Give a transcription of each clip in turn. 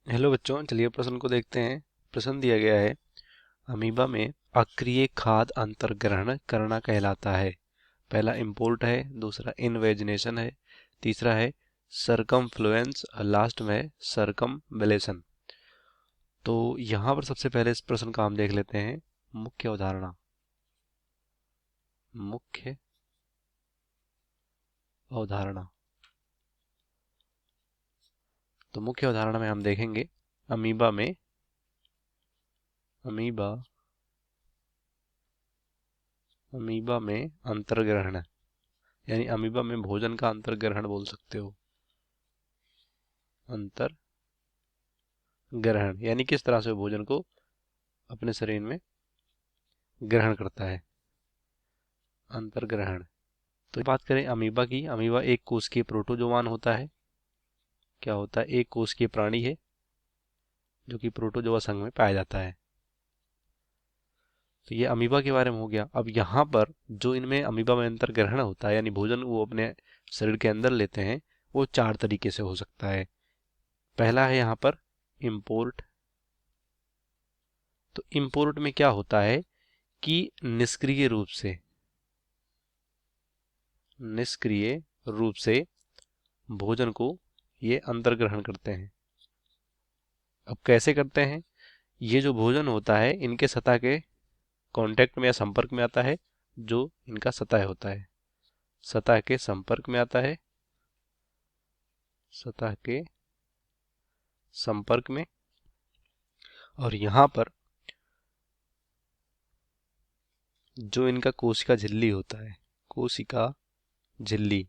Hello बच्चों, चलिए प्रश्न को देखते हैं। प्रश्न दिया गया है, अमीबा में अक्रिय खाद्य अंतर्ग्रहण करना कहलाता है। पहला इम्पोर्ट है, दूसरा इनवेजिनेशन है, तीसरा है सरकमफ्लुएंस और लास्ट में है सरकमवेलेशन। तो यहाँ पर सबसे पहले इस प्रश्न का हम देख लेते हैं मुख्य अवधारणा। मुख्य अवधारणा तो मुख्य अवधारणा में हम देखेंगे अमीबा में अमीबा अमीबा में अंतर्ग्रहण, यानी अमीबा में भोजन का अंतर्ग्रहण बोल सकते हो। अंतर्ग्रहण यानी किस तरह से वो भोजन को अपने शरीर में ग्रहण करता है। अंतर्ग्रहण। तो बात करें अमीबा की, अमीबा एक कोशिकीय प्रोटोजोआन होता है। क्या होता है? एक कोशिकीय प्राणी है जो कि प्रोटोजोआ संघ में पाया जाता है। तो ये अमीबा के बारे में हो गया। अब यहाँ पर जो इनमें अमीबा में अंतर्ग्रहण होता है, यानी भोजन वो अपने शरीर के अंदर लेते हैं, वो 4 तरीके से हो सकता है। पहला है यहाँ पर इम्पोर्ट। तो इम्पोर्ट में क्या होता है कि निष्क्रिय रूप से भोजन को ये अंतर्ग्रहण करते हैं। अब कैसे करते हैं? ये जो भोजन होता है इनके सतह के कांटेक्ट में या संपर्क में आता है। जो इनका सतह होता है, सतह के संपर्क में आता है, सतह के संपर्क में। और यहाँ पर जो इनका कोशिका झिल्ली होता है, कोशिका झिल्ली,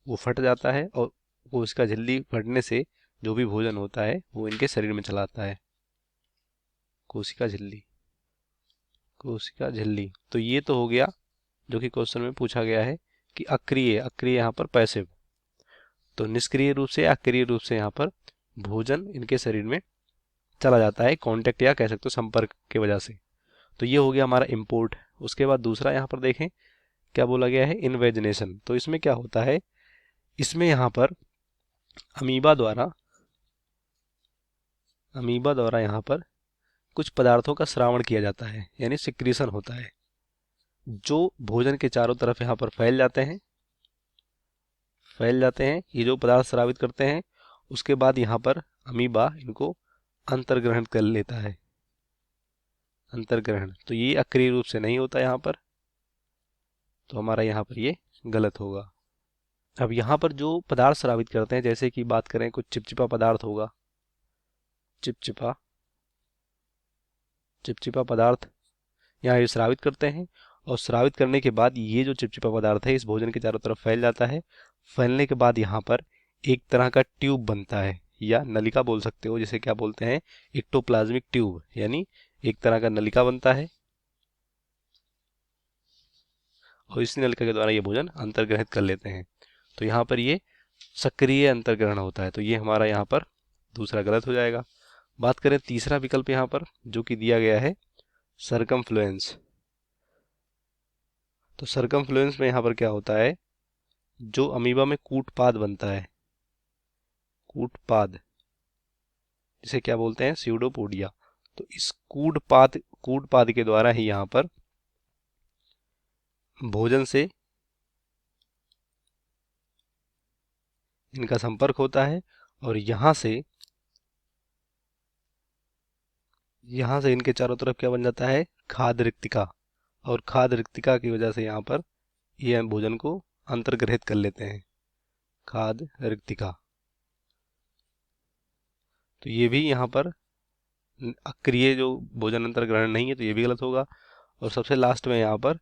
वो फट जाता है और कोशिका झिल्ली फटने से जो भी भोजन होता है वो इनके शरीर में चला आता है। कोशिका झिल्ली, कोशिका झिल्ली। तो ये तो हो गया जो कि क्वेश्चन में पूछा गया है कि अक्रिय, अक्रिय यहाँ पर पैसिव। तो निष्क्रिय रूप से, अक्रिय रूप से यहाँ पर भोजन इनके शरीर में चला जाता है, कांटेक्ट या कह सकते हो संपर्क की वजह से। तो ये हो गया हमारा इम्पोर्ट। उसके बाद दूसरा यहाँ पर देखें क्या बोला गया है, इनवेजिनेशन। तो इसमें क्या होता है, इसमें यहाँ पर अमीबा द्वारा यहाँ पर कुछ पदार्थों का स्रावण किया जाता है, यानी सिक्रीशन होता है, जो भोजन के चारों तरफ यहाँ पर फैल जाते हैं। ये जो पदार्थ स्रावित करते हैं, उसके बाद यहाँ पर अमीबा इनको अंतर्ग्रहण कर लेता है। अंतर्ग्रहण तो ये अक्रिय रूप से नहीं होता यहाँ पर, तो हमारा यहाँ पर ये गलत होगा। अब यहाँ पर जो पदार्थ स्रावित करते हैं, जैसे कि बात करें कुछ चिपचिपा पदार्थ होगा, चिपचिपा चिपचिपा पदार्थ यहाँ ये स्रावित करते हैं। और स्रावित करने के बाद ये जो चिपचिपा पदार्थ है इस भोजन के चारों तरफ फैल जाता है। फैलने के बाद यहाँ पर एक तरह का ट्यूब बनता है, या नलिका बोल सकते हो, जिसे क्या बोलते हैं, एक्टोप्लाज्मिक ट्यूब, यानी एक तरह का नलिका बनता है। और इसी नलिका के द्वारा ये भोजन अंतर्ग्रहित कर लेते हैं। तो यहाँ पर ये सक्रिय अंतर्ग्रहण होता है। तो ये हमारा यहाँ पर दूसरा गलत हो जाएगा। बात करें तीसरा विकल्प यहाँ पर जो कि दिया गया है, सरकमफ्लुएंस। तो सरकमफ्लुएंस में यहाँ पर क्या होता है, जो अमीबा में कूटपाद बनता है, कूटपाद, जिसे क्या बोलते हैं, स्यूडोपोडिया। तो इस कूटपाद के द्वारा ही यहाँ पर भोजन से इनका संपर्क होता है। और यहाँ से इनके चारों तरफ क्या बन जाता है, खाद्य रिक्तिका। और खाद्य रिक्तिका की वजह से यहाँ पर ये भोजन को अंतर्ग्रहित कर लेते हैं, खाद्य रिक्तिका। तो ये भी यहाँ पर अक्रिय जो भोजन अंतर्ग्रहण नहीं है, तो ये भी गलत होगा। और सबसे लास्ट में यहाँ पर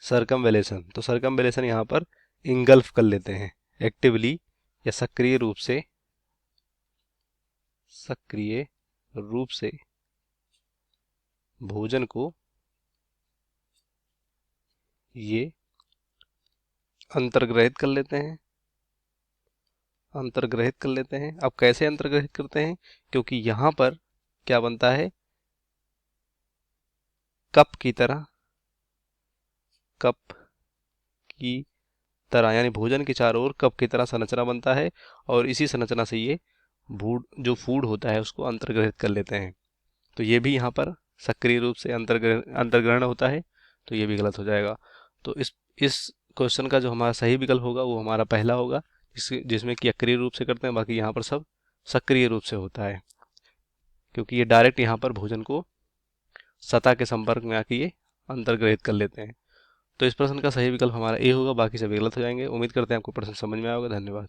सरकमवेलेशन। तो सरकमवेलेशन यहाँ पर इंगल्फ कर लेते हैं, एक्टिवली या सक्रिय रूप से, भोजन को ये अंतर्ग्रहित कर लेते हैं। अब कैसे अंतर्ग्रहित करते हैं, क्योंकि यहाँ पर क्या बनता है, कप की तरह, यानी भोजन के चारों ओर कप की तरह संरचना बनता है। और इसी संरचना से ये जो फूड होता है उसको अंतर्ग्रहित कर लेते हैं। तो ये भी यहाँ पर सक्रिय रूप से अंतर्ग्रहण होता है, तो ये भी गलत हो जाएगा। तो इस क्वेश्चन का जो हमारा सही विकल्प होगा वो हमारा पहला होगा, जिसमें कि अक्रिय रूप से करते हैं, बाकी यहाँ पर सब सक्रिय रूप से होता है, क्योंकि ये डायरेक्ट यहाँ पर भोजन को सतह के संपर्क में आके ये अंतर्ग्रहित कर लेते हैं। तो इस प्रश्न का सही विकल्प हमारा ए होगा, बाकी सभी गलत हो जाएंगे। उम्मीद करते हैं आपको प्रश्न समझ में आएगा। धन्यवाद।